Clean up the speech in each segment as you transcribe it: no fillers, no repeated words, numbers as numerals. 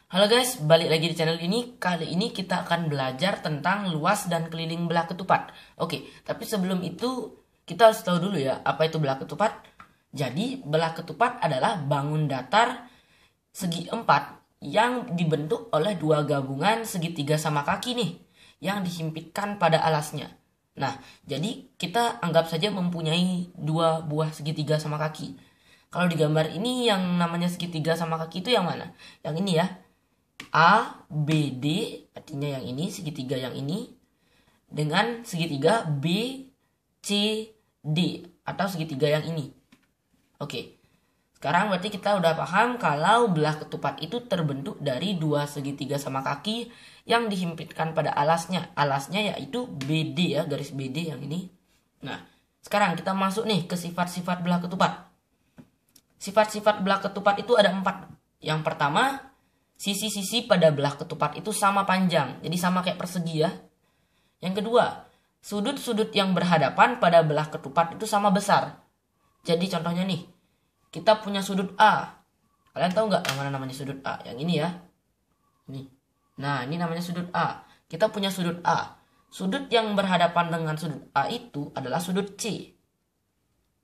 Halo guys, balik lagi di channel ini. Kali ini kita akan belajar tentang luas dan keliling belah ketupat. Oke, tapi sebelum itu kita harus tahu dulu ya, apa itu belah ketupat. Jadi, belah ketupat adalah bangun datar segi empat yang dibentuk oleh dua gabungan segitiga sama kaki nih, yang dihimpitkan pada alasnya. Nah, jadi kita anggap saja mempunyai dua buah segitiga sama kaki. Kalau di gambar ini yang namanya segitiga sama kaki itu yang mana? Yang ini ya. A, B, D, artinya yang ini, segitiga yang ini, dengan segitiga B, C, D, atau segitiga yang ini. Oke, sekarang berarti kita udah paham kalau belah ketupat itu terbentuk dari dua segitiga sama kaki yang dihimpitkan pada alasnya. Alasnya yaitu BD ya, garis BD yang ini. Nah, sekarang kita masuk nih ke sifat-sifat belah ketupat. Sifat-sifat belah ketupat itu ada 4. Yang pertama, sisi-sisi pada belah ketupat itu sama panjang. Jadi sama kayak persegi ya. Yang kedua, sudut-sudut yang berhadapan pada belah ketupat itu sama besar. Jadi contohnya nih, kita punya sudut A. Kalian tahu nggak yang mana namanya sudut A? Yang ini ya. Ini. Nah, ini namanya sudut A. Kita punya sudut A. Sudut yang berhadapan dengan sudut A itu adalah sudut C.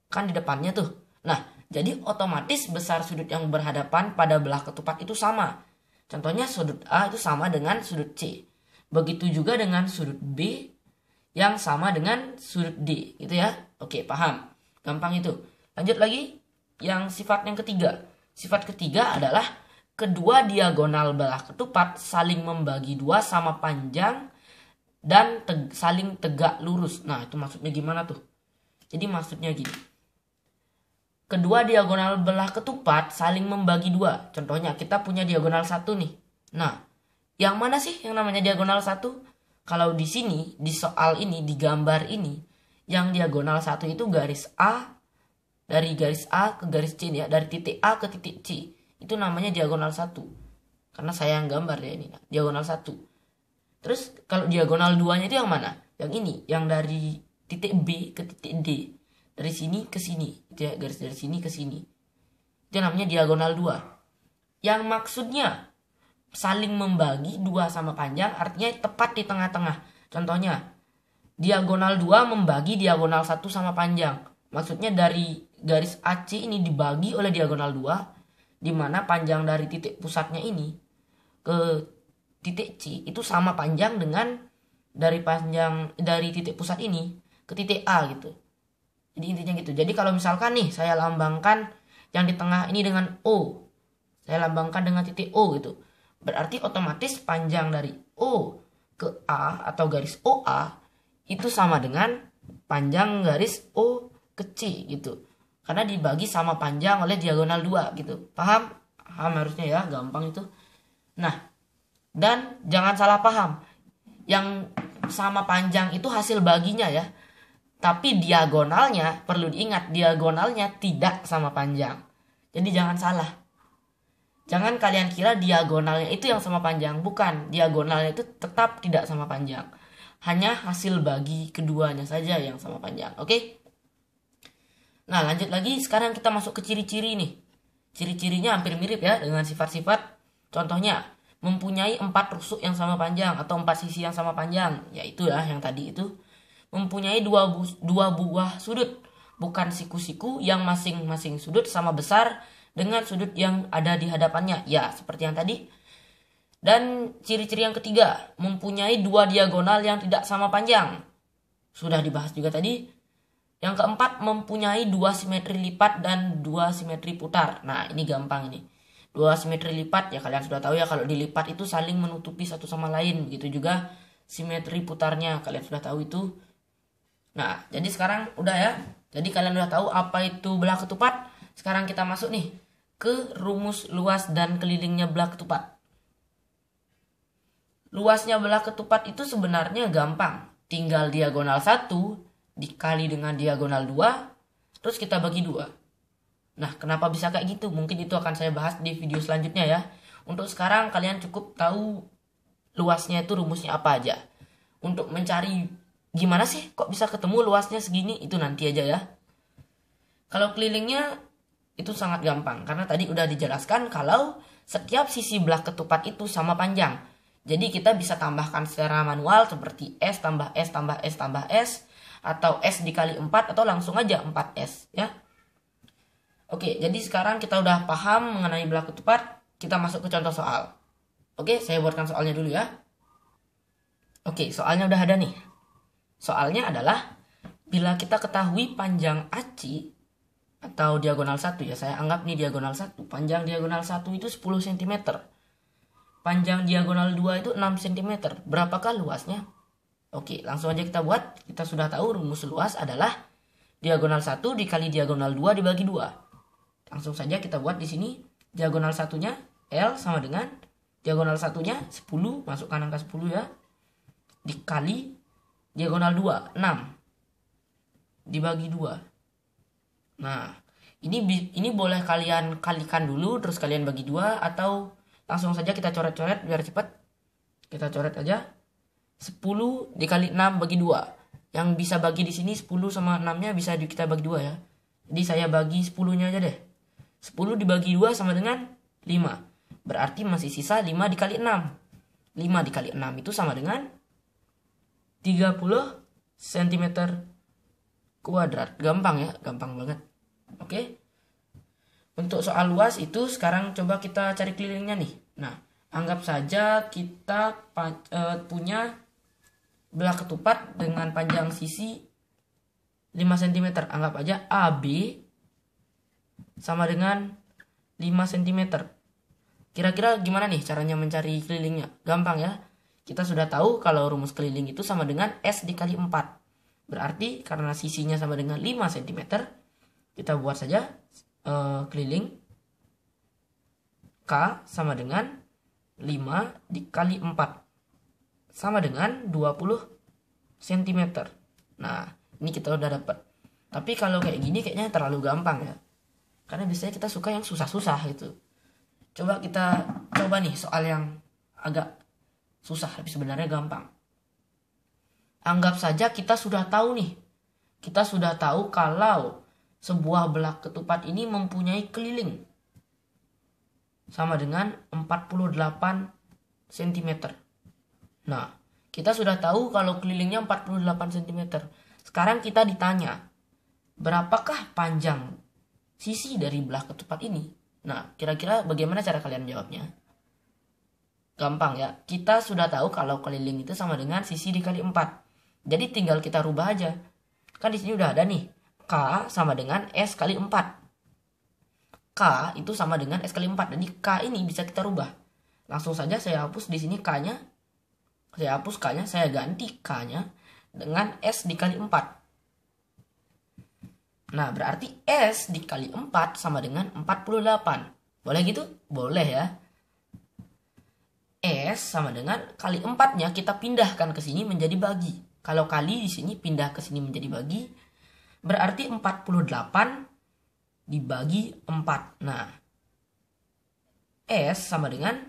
Kan di depannya tuh. Nah, jadi otomatis besar sudut yang berhadapan pada belah ketupat itu sama. Contohnya sudut A itu sama dengan sudut C. Begitu juga dengan sudut B yang sama dengan sudut D. Gitu ya. Oke, paham. Gampang itu. Lanjut lagi. Yang sifat yang ketiga. Sifat ketiga adalah kedua diagonal belah ketupat saling membagi dua sama panjang dan saling tegak lurus. Nah, itu maksudnya gimana tuh? Jadi maksudnya gini. Kedua diagonal belah ketupat saling membagi dua. Contohnya kita punya diagonal 1 nih. Nah, yang mana sih yang namanya diagonal 1? Kalau di sini, di soal ini, di gambar ini, yang diagonal 1 itu garis A, dari garis A ke garis C ya, dari titik A ke titik C. Itu namanya diagonal 1. Karena saya yang gambar ya ini, diagonal 1. Terus kalau diagonal 2-nya itu yang mana? Yang ini, yang dari titik B ke titik D. Dari sini ke sini, itu ya, garis dari sini ke sini. Itu namanya diagonal 2. Yang maksudnya saling membagi 2 sama panjang artinya tepat di tengah-tengah. Contohnya, diagonal 2 membagi diagonal 1 sama panjang. Maksudnya dari garis AC ini dibagi oleh diagonal 2, di mana panjang dari titik pusatnya ini ke titik C itu sama panjang dengan dari panjang dari titik pusat ini ke titik A gitu. Jadi intinya gitu. Jadi kalau misalkan nih saya lambangkan yang di tengah ini dengan O. Saya lambangkan dengan titik O gitu. Berarti otomatis panjang dari O ke A atau garis OA itu sama dengan panjang garis O ke C gitu. Karena dibagi sama panjang oleh diagonal 2 gitu. Paham? Paham harusnya ya, gampang itu. Nah, dan jangan salah paham. Yang sama panjang itu hasil baginya ya. Tapi diagonalnya, perlu diingat, diagonalnya tidak sama panjang. Jadi jangan salah. Jangan kalian kira diagonalnya itu yang sama panjang. Bukan, diagonalnya itu tetap tidak sama panjang. Hanya hasil bagi keduanya saja yang sama panjang. Oke? Nah, lanjut lagi. Sekarang kita masuk ke ciri-ciri nih. Ciri-cirinya hampir mirip ya dengan sifat-sifat. Contohnya, mempunyai 4 rusuk yang sama panjang atau 4 sisi yang sama panjang. Yaitu ya, yang tadi itu. Mempunyai dua buah sudut, bukan siku-siku yang masing-masing sudut sama besar dengan sudut yang ada di hadapannya. Ya, seperti yang tadi. Dan ciri-ciri yang ketiga, mempunyai 2 diagonal yang tidak sama panjang. Sudah dibahas juga tadi. Yang keempat, mempunyai 2 simetri lipat dan 2 simetri putar. Nah, ini gampang ini. 2 simetri lipat, ya kalian sudah tahu ya, kalau dilipat itu saling menutupi satu sama lain. Begitu juga simetri putarnya, kalian sudah tahu itu. Nah, jadi sekarang udah ya. Jadi kalian udah tahu apa itu belah ketupat. Sekarang kita masuk nih ke rumus luas dan kelilingnya belah ketupat. Luasnya belah ketupat itu sebenarnya gampang. Tinggal diagonal 1 dikali dengan diagonal 2, terus kita bagi 2. Nah, kenapa bisa kayak gitu? Mungkin itu akan saya bahas di video selanjutnya ya. Untuk sekarang kalian cukup tahu luasnya itu rumusnya apa aja. Untuk mencari gimana sih kok bisa ketemu luasnya segini, itu nanti aja ya. Kalau kelilingnya itu sangat gampang karena tadi udah dijelaskan kalau setiap sisi belah ketupat itu sama panjang. Jadi kita bisa tambahkan secara manual seperti S tambah S tambah S tambah S, atau S dikali 4, atau langsung aja 4S ya. Oke, jadi sekarang kita udah paham mengenai belah ketupat, kita masuk ke contoh soal. Oke, saya buatkan soalnya dulu ya. Oke, soalnya udah ada nih. Soalnya adalah bila kita ketahui panjang AC atau diagonal 1 ya, saya anggap nih diagonal 1. Panjang diagonal 1 itu 10 cm. Panjang diagonal 2 itu 6 cm. Berapakah luasnya? Oke, langsung aja kita buat. Kita sudah tahu rumus luas adalah diagonal 1 dikali diagonal 2 dibagi 2. Langsung saja kita buat di sini. Diagonal satunya L sama dengan diagonal satunya 10, masukkan angka 10 ya. Dikali diagonal 2, 6. Dibagi 2. Nah, ini boleh kalian kalikan dulu terus kalian bagi 2, atau langsung saja kita coret-coret biar cepat. Kita coret aja. 10 dikali 6 bagi 2. Yang bisa bagi di sini 10 sama 6-nya bisa kita bagi 2 ya. Jadi saya bagi 10-nya aja deh. 10 dibagi 2 sama dengan 5. Berarti masih sisa 5 dikali 6. 5 dikali 6 itu sama dengan 30 cm kuadrat. Gampang ya, gampang banget. Oke. Untuk soal luas itu sekarang coba kita cari kelilingnya nih. Nah, anggap saja kita punya belah ketupat dengan panjang sisi 5 cm. Anggap aja AB sama dengan 5 cm. Kira-kira gimana nih caranya mencari kelilingnya? Gampang ya. Kita sudah tahu kalau rumus keliling itu sama dengan S dikali 4. Berarti karena sisinya sama dengan 5 cm, kita buat saja keliling K sama dengan 5 dikali 4. Sama dengan 20 cm. Nah, ini kita udah dapat. Tapi kalau kayak gini kayaknya terlalu gampang ya. Karena biasanya kita suka yang susah-susah gitu. Coba nih soal yang agak susah tapi sebenarnya gampang. Anggap saja kita sudah tahu nih. Kita sudah tahu kalau sebuah belah ketupat ini mempunyai keliling sama dengan 48 cm. Nah, kita sudah tahu kalau kelilingnya 48 cm. Sekarang kita ditanya, berapakah panjang sisi dari belah ketupat ini? Nah, kira-kira bagaimana cara kalian jawabnya? Gampang ya. Kita sudah tahu kalau keliling itu sama dengan sisi dikali 4. Jadi tinggal kita rubah aja. Kan di sini udah ada nih. K sama dengan S kali 4. K itu sama dengan S kali 4. Jadi K ini bisa kita rubah. Langsung saja saya hapus di sini K-nya. Saya hapus K-nya, saya ganti K-nya dengan S dikali 4. Nah, berarti S dikali 4 sama dengan 48. Boleh gitu? Boleh ya. S sama dengan kali 4-nya kita pindahkan ke sini menjadi bagi. Kalau kali di sini pindah ke sini menjadi bagi, berarti 48 dibagi 4. Nah, S sama dengan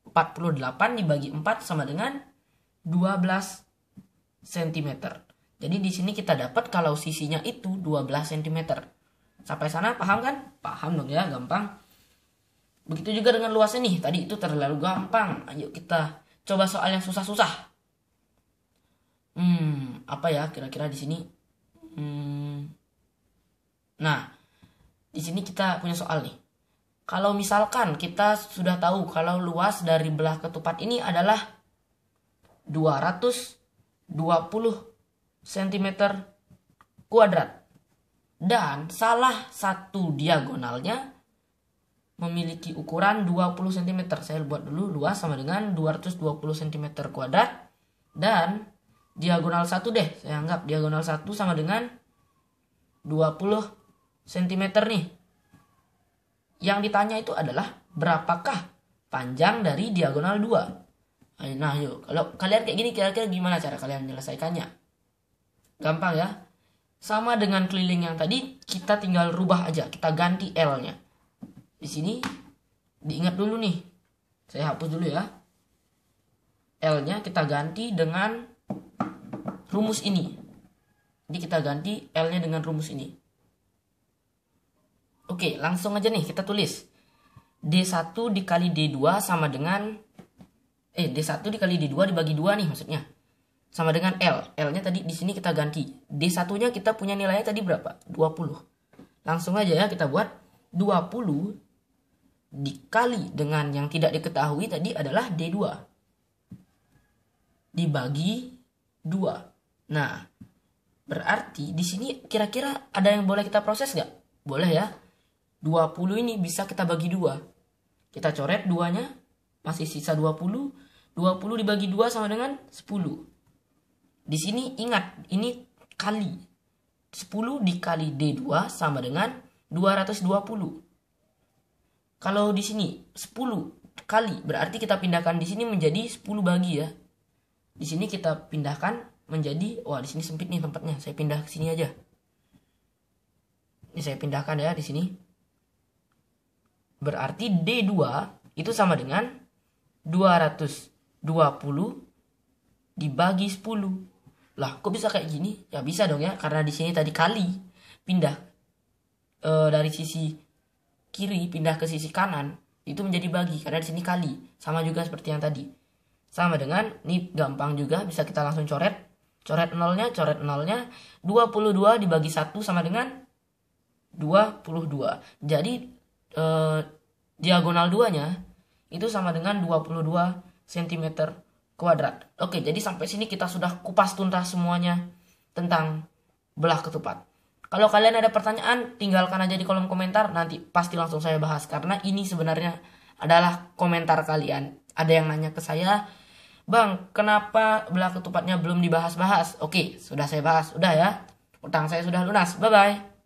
48 dibagi 4 sama dengan 12 cm. Jadi di sini kita dapat kalau sisinya itu 12 cm. Sampai sana paham kan? Paham dong ya, gampang. Begitu juga dengan luasnya nih. Tadi itu terlalu gampang. Ayo kita coba soal yang susah-susah. Apa ya kira-kira di sini? Nah, di sini kita punya soal nih. Kalau misalkan kita sudah tahu kalau luas dari belah ketupat ini adalah 220 cm kuadrat. Dan salah satu diagonalnya memiliki ukuran 20 cm. Saya buat dulu luas sama dengan 220 cm kuadrat. Dan diagonal 1 deh. Saya anggap diagonal 1 sama dengan 20 cm nih. Yang ditanya itu adalah berapakah panjang dari diagonal 2. Nah yuk, kalau kalian kayak gini kira-kira gimana cara kalian menyelesaikannya? Gampang ya. Sama dengan keliling yang tadi, kita tinggal rubah aja. Kita ganti L-nya. Di sini diingat dulu nih. Saya hapus dulu ya. L-nya kita ganti dengan rumus ini. Jadi kita ganti L-nya dengan rumus ini. Oke, langsung aja nih kita tulis. D1 dikali D2 sama dengan D1 dikali D2 dibagi 2 nih maksudnya. Sama dengan L. L-nya tadi di sini kita ganti. D1-nya kita punya nilainya tadi berapa? 20. Langsung aja ya kita buat 20 dikali dengan yang tidak diketahui tadi adalah D2. Dibagi 2. Nah, berarti di sini kira-kira ada yang boleh kita proses nggak? Boleh ya. 20 ini bisa kita bagi 2. Kita coret 2-nya. Masih sisa 20. 20 dibagi 2 sama dengan 10. Di sini ingat, ini kali. 10 dikali D2 sama dengan 220. Kalau di sini 10 kali, berarti kita pindahkan di sini menjadi 10 bagi ya. Di sini kita pindahkan menjadi, wah di sini sempit nih tempatnya. Saya pindah ke sini aja. Ini saya pindahkan ya di sini. Berarti D2 itu sama dengan 220 dibagi 10. Lah, kok bisa kayak gini? Ya bisa dong ya, karena di sini tadi kali pindah dari sisi kiri pindah ke sisi kanan itu menjadi bagi karena di sini kali. Sama juga seperti yang tadi. Sama dengan ini gampang juga bisa kita langsung coret. Coret nolnya 22 dibagi 1 sama dengan 22. Jadi diagonal 2-nya itu sama dengan 22 cm kuadrat. Oke, jadi sampai sini kita sudah kupas tuntas semuanya tentang belah ketupat. Kalau kalian ada pertanyaan, tinggalkan aja di kolom komentar. Nanti pasti langsung saya bahas. Karena ini sebenarnya adalah komentar kalian. Ada yang nanya ke saya, Bang, kenapa belah ketupatnya belum dibahas-bahas? Oke, sudah saya bahas. Udah ya. Utang saya sudah lunas. Bye-bye.